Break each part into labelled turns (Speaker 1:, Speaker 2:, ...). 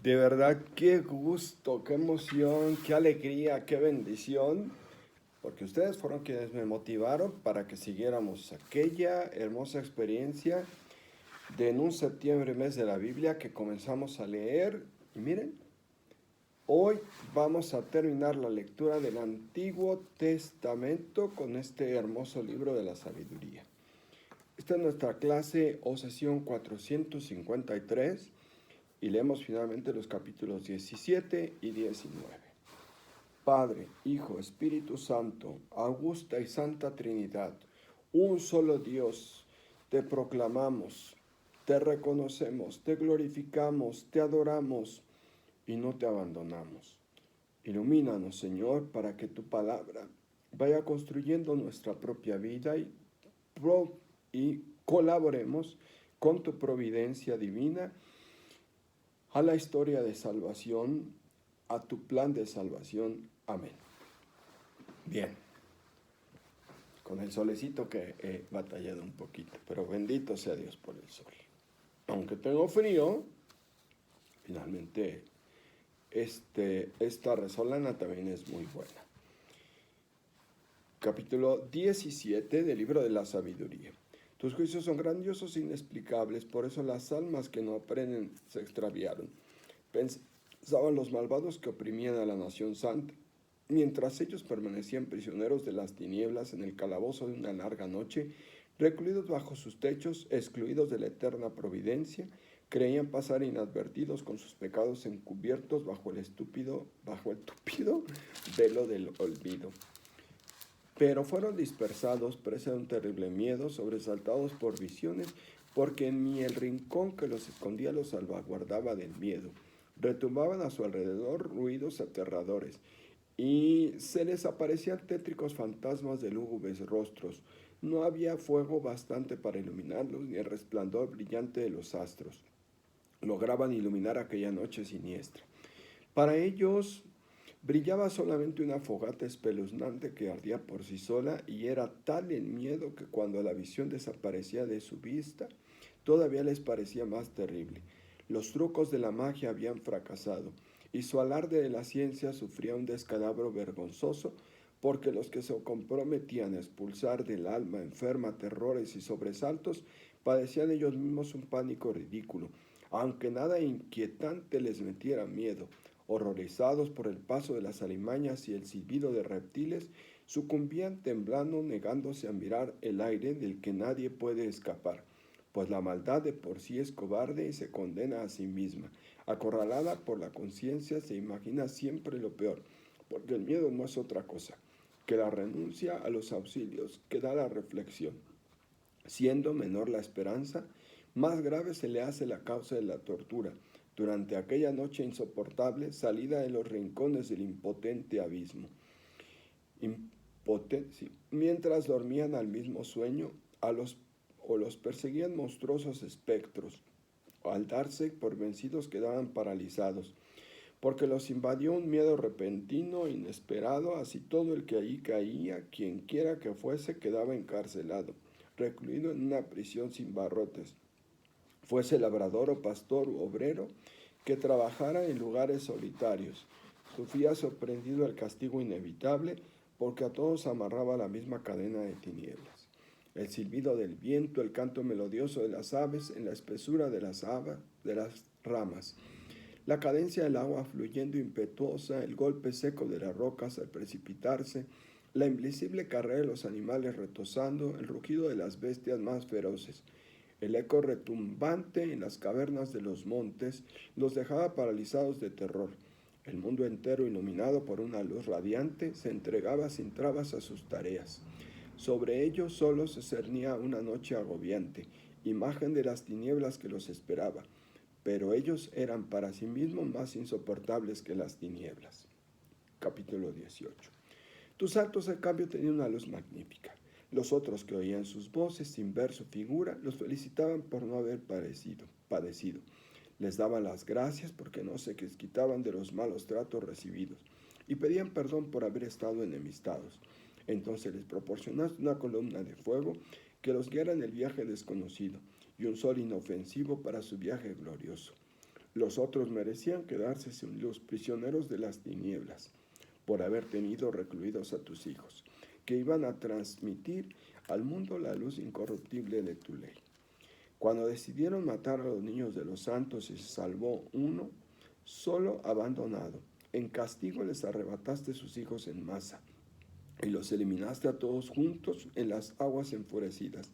Speaker 1: De verdad, qué gusto, qué emoción, qué alegría, qué bendición, porque ustedes fueron quienes me motivaron para que siguiéramos aquella hermosa experiencia de en un septiembre, mes de la Biblia, que comenzamos a leer. Y miren, hoy vamos a terminar la lectura del Antiguo Testamento con este hermoso libro de la sabiduría. Esta es nuestra clase o sesión 453. Y leemos finalmente los capítulos 17 y 19. Padre, Hijo, Espíritu Santo, augusta y santa Trinidad, un solo Dios, te proclamamos, te reconocemos, te glorificamos, te adoramos y no te abandonamos. Ilumínanos, Señor, para que tu palabra vaya construyendo nuestra propia vida y colaboremos con tu providencia divina a la historia de salvación, a tu plan de salvación. Amén. Bien, con el solecito que he batallado un poquito, pero bendito sea Dios por el sol. Aunque tengo frío, finalmente esta resolana también es muy buena. Capítulo 17 del libro de la sabiduría. Tus juicios son grandiosos e inexplicables, por eso las almas que no aprenden se extraviaron. Pensaban los malvados que oprimían a la nación santa, mientras ellos permanecían prisioneros de las tinieblas en el calabozo de una larga noche, recluidos bajo sus techos, excluidos de la eterna providencia, creían pasar inadvertidos con sus pecados encubiertos bajo el tupido velo del olvido. Pero fueron dispersados, presa de un terrible miedo, sobresaltados por visiones, porque ni el rincón que los escondía los salvaguardaba del miedo. Retumbaban a su alrededor ruidos aterradores, y se les aparecían tétricos fantasmas de lúgubres rostros. No había fuego bastante para iluminarlos, ni el resplandor brillante de los astros lograban iluminar aquella noche siniestra. Para ellos brillaba solamente una fogata espeluznante que ardía por sí sola, y era tal el miedo que cuando la visión desaparecía de su vista, todavía les parecía más terrible. Los trucos de la magia habían fracasado, y su alarde de la ciencia sufría un descalabro vergonzoso, porque los que se comprometían a expulsar del alma enferma terrores y sobresaltos, padecían ellos mismos un pánico ridículo, aunque nada inquietante les metiera miedo. Horrorizados por el paso de las alimañas y el silbido de reptiles, sucumbían temblando, negándose a mirar el aire del que nadie puede escapar, pues la maldad de por sí es cobarde y se condena a sí misma. Acorralada por la conciencia, se imagina siempre lo peor, porque el miedo no es otra cosa que la renuncia a los auxilios que da la reflexión. Siendo menor la esperanza, más grave se le hace la causa de la tortura. Durante aquella noche insoportable, salida de los rincones del impotente abismo. Sí. Mientras dormían al mismo sueño, los perseguían monstruosos espectros. Al darse por vencidos quedaban paralizados, porque los invadió un miedo repentino, inesperado, así todo el que allí caía, quien quiera que fuese, quedaba encarcelado, recluido en una prisión sin barrotes, fuese labrador o pastor u obrero, que trabajara en lugares solitarios. Sufría sorprendido el castigo inevitable, porque a todos amarraba la misma cadena de tinieblas. El silbido del viento, el canto melodioso de las aves en la espesura de las ramas, la cadencia del agua fluyendo impetuosa, el golpe seco de las rocas al precipitarse, la invisible carrera de los animales retozando, el rugido de las bestias más feroces, el eco retumbante en las cavernas de los montes los dejaba paralizados de terror. El mundo entero, iluminado por una luz radiante, se entregaba sin trabas a sus tareas. Sobre ellos solo se cernía una noche agobiante, imagen de las tinieblas que los esperaba, pero ellos eran para sí mismos más insoportables que las tinieblas. Capítulo 18. Tus santos, en cambio, tenían una luz magnífica. Los otros que oían sus voces sin ver su figura, los felicitaban por no haber padecido. Les daban las gracias porque no se quitaban de los malos tratos recibidos, y pedían perdón por haber estado enemistados. Entonces les proporcionaste una columna de fuego que los guiara en el viaje desconocido, y un sol inofensivo para su viaje glorioso. Los otros merecían quedarse sin luz, prisioneros de las tinieblas, por haber tenido recluidos a tus hijos, que iban a transmitir al mundo la luz incorruptible de tu ley. Cuando decidieron matar a los niños de los santos y se salvó uno, solo abandonado, en castigo les arrebataste sus hijos en masa y los eliminaste a todos juntos en las aguas enfurecidas.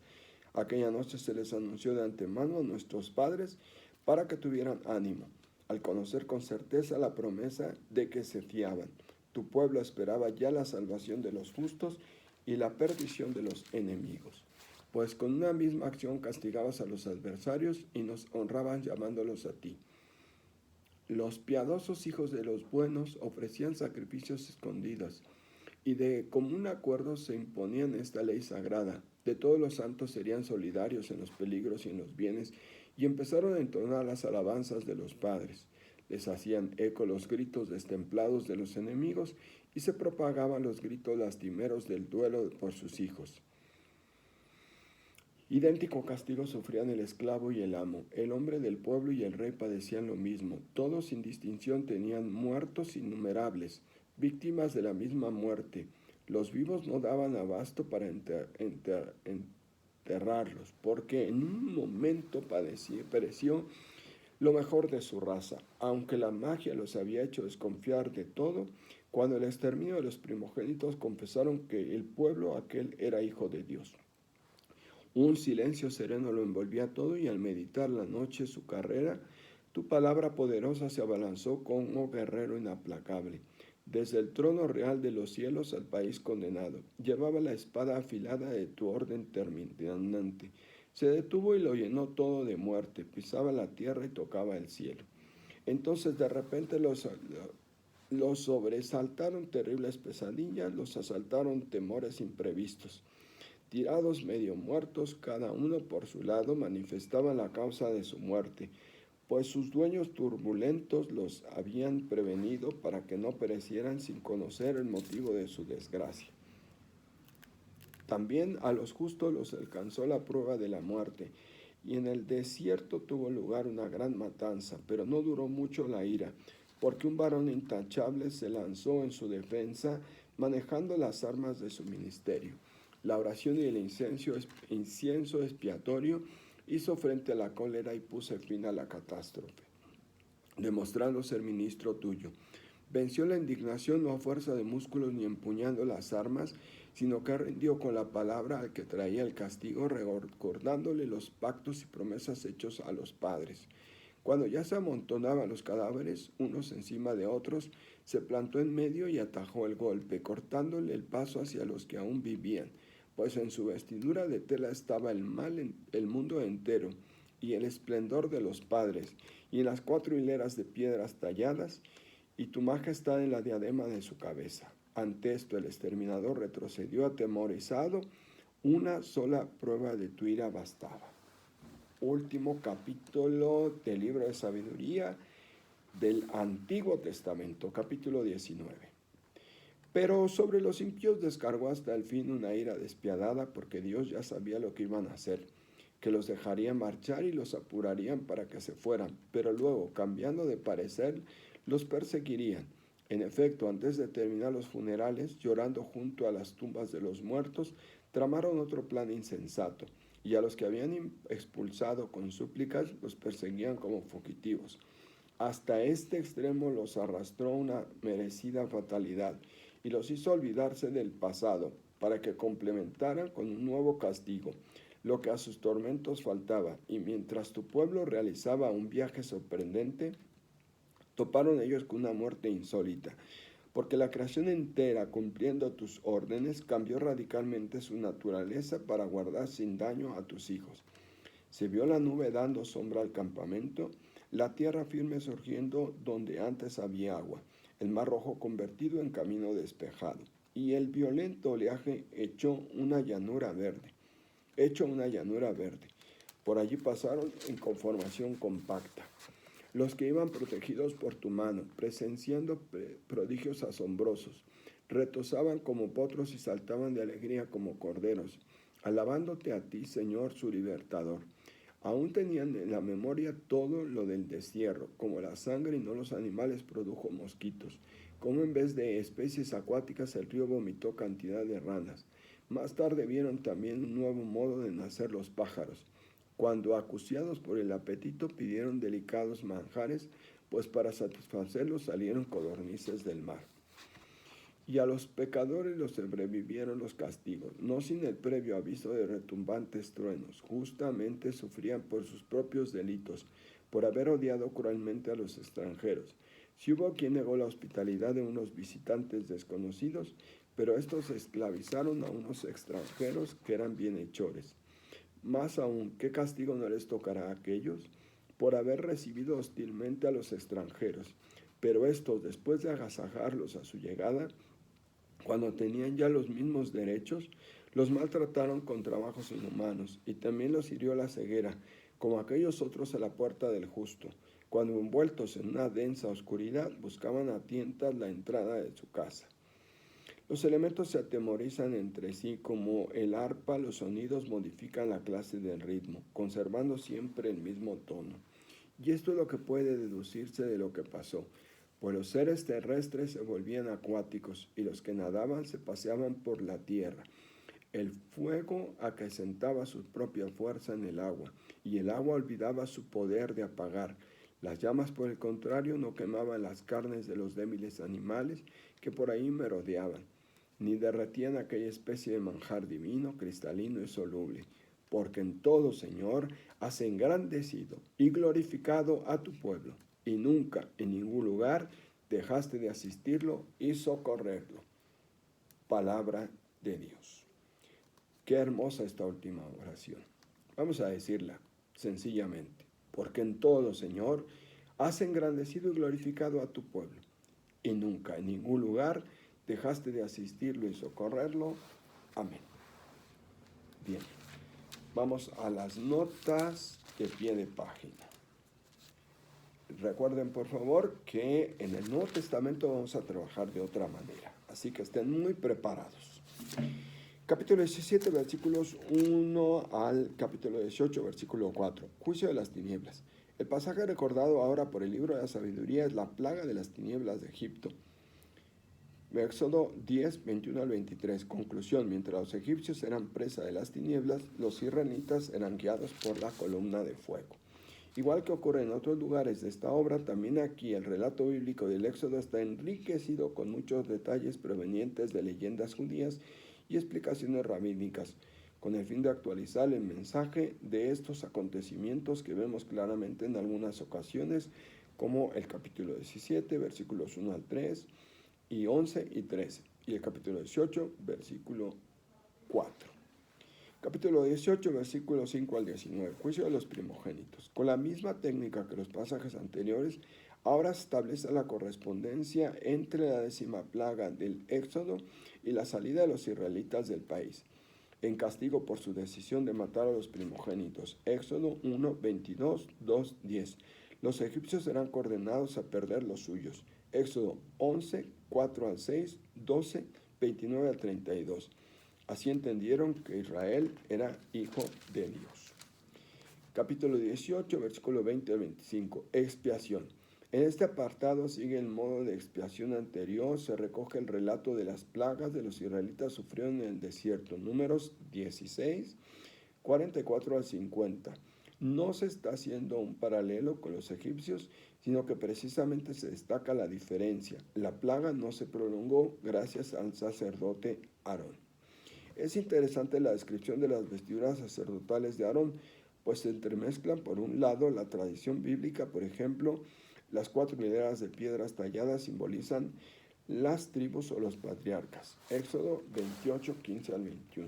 Speaker 1: Aquella noche se les anunció de antemano a nuestros padres para que tuvieran ánimo, al conocer con certeza la promesa de que se fiaban. Tu pueblo esperaba ya la salvación de los justos y la perdición de los enemigos. Pues con una misma acción castigabas a los adversarios y nos honraban llamándolos a ti. Los piadosos hijos de los buenos ofrecían sacrificios escondidos, y de común acuerdo se imponían esta ley sagrada. De todos los santos serían solidarios en los peligros y en los bienes, y empezaron a entonar las alabanzas de los padres. Les hacían eco los gritos destemplados de los enemigos, y se propagaban los gritos lastimeros del duelo por sus hijos. Idéntico castigo sufrían el esclavo y el amo. El hombre del pueblo y el rey padecían lo mismo. Todos sin distinción tenían muertos innumerables, víctimas de la misma muerte. Los vivos no daban abasto para enterrarlos, porque en un momento pereció lo mejor de su raza. Aunque la magia los había hecho desconfiar de todo, cuando el exterminio de los primogénitos confesaron que el pueblo aquel era hijo de Dios. Un silencio sereno lo envolvía todo, y al meditar la noche su carrera, tu palabra poderosa se abalanzó como guerrero inaplacable. Desde el trono real de los cielos al país condenado, llevaba la espada afilada de tu orden terminante. Se detuvo y lo llenó todo de muerte, pisaba la tierra y tocaba el cielo. Entonces de repente los sobresaltaron terribles pesadillas, los asaltaron temores imprevistos. Tirados medio muertos, cada uno por su lado, manifestaban la causa de su muerte, pues sus dueños turbulentos los habían prevenido para que no perecieran sin conocer el motivo de su desgracia. También a los justos los alcanzó la prueba de la muerte, y en el desierto tuvo lugar una gran matanza, pero no duró mucho la ira, porque un varón intachable se lanzó en su defensa, manejando las armas de su ministerio. La oración y el incienso expiatorio hizo frente a la cólera y puso fin a la catástrofe, demostrando ser ministro tuyo. Venció la indignación no a fuerza de músculos ni empuñando las armas, sino que rindió con la palabra al que traía el castigo, recordándole los pactos y promesas hechos a los padres. Cuando ya se amontonaban los cadáveres, unos encima de otros, se plantó en medio y atajó el golpe, cortándole el paso hacia los que aún vivían, pues en su vestidura de tela estaba el mundo entero, y el esplendor de los padres, y en las 4 hileras de piedras talladas, y tu majestad en la diadema de su cabeza. Ante esto el exterminador retrocedió atemorizado. Una sola prueba de tu ira bastaba. Último capítulo del libro de sabiduría del Antiguo Testamento, capítulo 19. Pero sobre los impíos descargó hasta el fin una ira despiadada, porque Dios ya sabía lo que iban a hacer, que los dejaría marchar y los apurarían para que se fueran, pero luego, cambiando de parecer, los perseguirían. En efecto, antes de terminar los funerales, llorando junto a las tumbas de los muertos, tramaron otro plan insensato, y a los que habían expulsado con súplicas los perseguían como fugitivos. Hasta este extremo los arrastró una merecida fatalidad, y los hizo olvidarse del pasado, para que complementaran con un nuevo castigo lo que a sus tormentos faltaba. Y mientras tu pueblo realizaba un viaje sorprendente, toparon ellos con una muerte insólita, porque la creación entera, cumpliendo tus órdenes, cambió radicalmente su naturaleza para guardar sin daño a tus hijos. Se vio la nube dando sombra al campamento, la tierra firme surgiendo donde antes había agua, el mar rojo convertido en camino despejado, y el violento oleaje hecho una llanura verde. Por allí pasaron en conformación compacta los que iban protegidos por tu mano, presenciando prodigios asombrosos. Retozaban como potros y saltaban de alegría como corderos, alabándote a ti, Señor, su libertador. Aún tenían en la memoria todo lo del destierro, como la sangre y no los animales produjo mosquitos, como en vez de especies acuáticas el río vomitó cantidad de ranas. Más tarde vieron también un nuevo modo de nacer los pájaros, cuando acuciados por el apetito pidieron delicados manjares, pues para satisfacerlos salieron codornices del mar. Y a los pecadores los sobrevivieron los castigos, no sin el previo aviso de retumbantes truenos. Justamente sufrían por sus propios delitos, por haber odiado cruelmente a los extranjeros. Si hubo quien negó la hospitalidad de unos visitantes desconocidos, pero estos esclavizaron a unos extranjeros que eran bienhechores. Más aún, ¿qué castigo no les tocará a aquellos? Por haber recibido hostilmente a los extranjeros. Pero estos, después de agasajarlos a su llegada, cuando tenían ya los mismos derechos, los maltrataron con trabajos inhumanos, y también los hirió la ceguera, como aquellos otros a la puerta del justo, cuando envueltos en una densa oscuridad buscaban a tientas la entrada de su casa. Los elementos se atemorizan entre sí, como el arpa, los sonidos modifican la clase del ritmo, conservando siempre el mismo tono. Y esto es lo que puede deducirse de lo que pasó, pues los seres terrestres se volvían acuáticos y los que nadaban se paseaban por la tierra. El fuego acrecentaba su propia fuerza en el agua, y el agua olvidaba su poder de apagar. Las llamas, por el contrario, no quemaban las carnes de los débiles animales que por ahí merodeaban, ni derretían aquella especie de manjar divino, cristalino y soluble, porque en todo, Señor, has engrandecido y glorificado a tu pueblo, y nunca en ningún lugar dejaste de asistirlo y socorrerlo. Palabra de Dios. Qué hermosa esta última oración. Vamos a decirla sencillamente, porque en todo, Señor, has engrandecido y glorificado a tu pueblo, y nunca en ningún lugar dejaste de asistirlo y socorrerlo. Amén. Bien, vamos a las notas de pie de página. Recuerden, por favor, que en el Nuevo Testamento vamos a trabajar de otra manera, así que estén muy preparados. Capítulo 17, versículos 1 al capítulo 18, versículo 4. Juicio de las tinieblas. El pasaje recordado ahora por el libro de la sabiduría es la plaga de las tinieblas de Egipto. Éxodo 10, 21 al 23. Conclusión. Mientras los egipcios eran presa de las tinieblas, los israelitas eran guiados por la columna de fuego. Igual que ocurre en otros lugares de esta obra, también aquí el relato bíblico del Éxodo está enriquecido con muchos detalles provenientes de leyendas judías y explicaciones rabínicas, con el fin de actualizar el mensaje de estos acontecimientos que vemos claramente en algunas ocasiones, como el capítulo 17, versículos 1 al 3, y 11 y 13, y el capítulo 18, versículo 4. Capítulo 18, versículos 5 al 19, juicio de los primogénitos. Con la misma técnica que los pasajes anteriores, ahora se establece la correspondencia entre la 10ª plaga del Éxodo y la salida de los israelitas del país, en castigo por su decisión de matar a los primogénitos. Éxodo 1, 22, 2, 10. Los egipcios serán condenados a perder los suyos. Éxodo 11, 4 al 6, 12, 29 al 32. Así entendieron que Israel era hijo de Dios. Capítulo 18, versículo 20 al 25. Expiación. En este apartado sigue el modo de expiación anterior. Se recoge el relato de las plagas de los israelitas sufrieron en el desierto. Números 16, 44 al 50. No se está haciendo un paralelo con los egipcios, sino que precisamente se destaca la diferencia. La plaga no se prolongó gracias al sacerdote Aarón. Es interesante la descripción de las vestiduras sacerdotales de Aarón, pues se entremezclan por un lado la tradición bíblica, por ejemplo, las 4 hileras de piedras talladas simbolizan las tribus o los patriarcas. Éxodo 28, 15 al 21.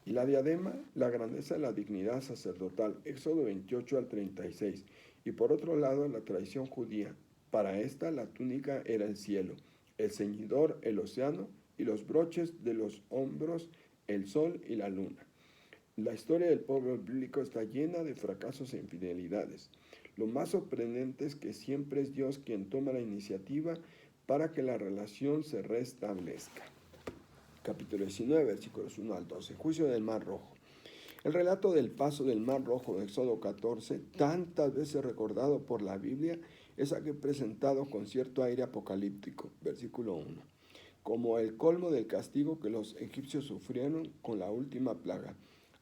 Speaker 1: Y la diadema, la grandeza de la dignidad sacerdotal. Éxodo 28 al 36. Y por otro lado, la tradición judía. Para esta, la túnica era el cielo, el ceñidor el océano, y los broches de los hombros el sol y la luna. La historia del pueblo bíblico está llena de fracasos e infidelidades. Lo más sorprendente es que siempre es Dios quien toma la iniciativa para que la relación se restablezca. Capítulo 19, versículos 1 al 12. Juicio del Mar Rojo. El relato del paso del Mar Rojo de Éxodo 14, tantas veces recordado por la Biblia, es aquí presentado con cierto aire apocalíptico, versículo 1, como el colmo del castigo que los egipcios sufrieron con la última plaga.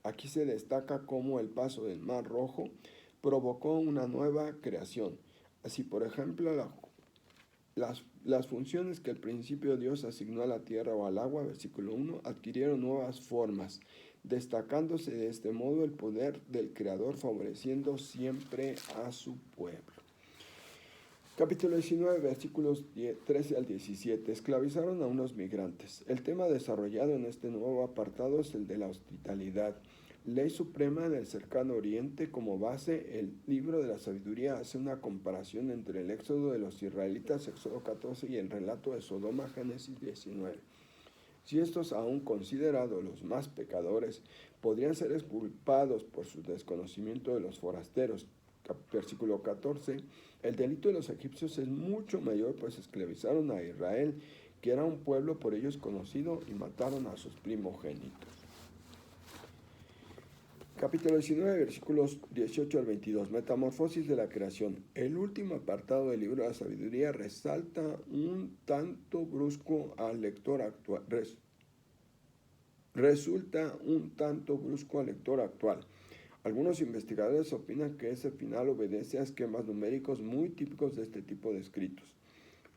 Speaker 1: Aquí se destaca cómo el paso del Mar Rojo provocó una nueva creación. Así, por ejemplo, las funciones que al principio Dios asignó a la tierra o al agua, versículo 1, adquirieron nuevas formas, destacándose de este modo el poder del Creador, favoreciendo siempre a su pueblo. Capítulo 19, versículos 13 al 17. Esclavizaron a unos migrantes. El tema desarrollado en este nuevo apartado es el de la hospitalidad. Ley suprema del cercano oriente. Como base, el libro de la sabiduría hace una comparación entre el éxodo de los israelitas, Éxodo 14, y el relato de Sodoma, Génesis 19. Si estos, aún considerados los más pecadores, podrían ser exculpados por su desconocimiento de los forasteros, versículo 14, el delito de los egipcios es mucho mayor, pues esclavizaron a Israel, que era un pueblo por ellos conocido, y mataron a sus primogénitos. Capítulo 19, versículos 18 al 22. Metamorfosis de la creación. El último apartado del libro de la sabiduría resulta un tanto brusco al lector actual. Algunos investigadores opinan que ese final obedece a esquemas numéricos muy típicos de este tipo de escritos.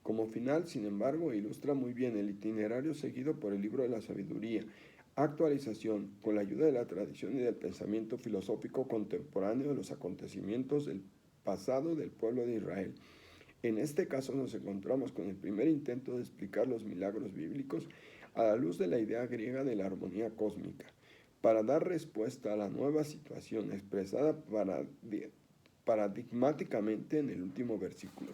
Speaker 1: Como final, sin embargo, ilustra muy bien el itinerario seguido por el libro de la sabiduría. Actualización, con la ayuda de la tradición y del pensamiento filosófico contemporáneo de los acontecimientos del pasado del pueblo de Israel. En este caso nos encontramos con el primer intento de explicar los milagros bíblicos a la luz de la idea griega de la armonía cósmica, para dar respuesta a la nueva situación expresada paradigmáticamente en el último versículo.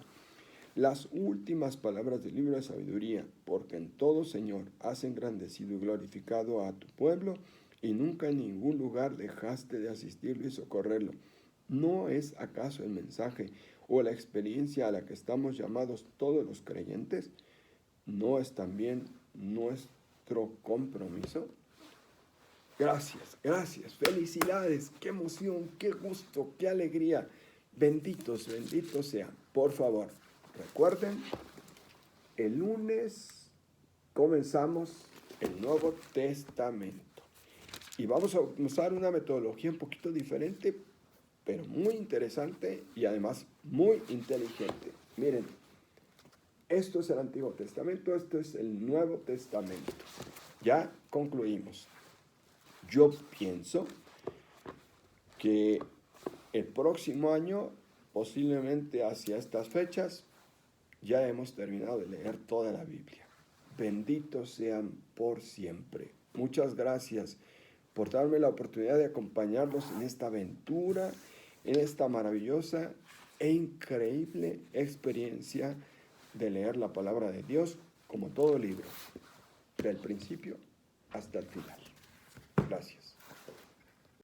Speaker 1: Las últimas palabras del libro de sabiduría: porque en todo, Señor, has engrandecido y glorificado a tu pueblo, y nunca en ningún lugar dejaste de asistirlo y socorrerlo. ¿No es acaso el mensaje o la experiencia a la que estamos llamados todos los creyentes? ¿No es también nuestro compromiso? Gracias, felicidades, qué emoción, qué gusto, qué alegría. Benditos sean. Por favor, recuerden, el lunes comenzamos el Nuevo Testamento y vamos a usar una metodología un poquito diferente, pero muy interesante y además muy inteligente. Miren, esto es el Antiguo Testamento, esto es el Nuevo Testamento. Ya concluimos. Yo pienso que el próximo año, posiblemente hacia estas fechas, ya hemos terminado de leer toda la Biblia. Benditos sean por siempre. Muchas gracias por darme la oportunidad de acompañarlos en esta aventura, en esta maravillosa e increíble experiencia de leer la palabra de Dios, como todo libro, del principio hasta el final. Gracias.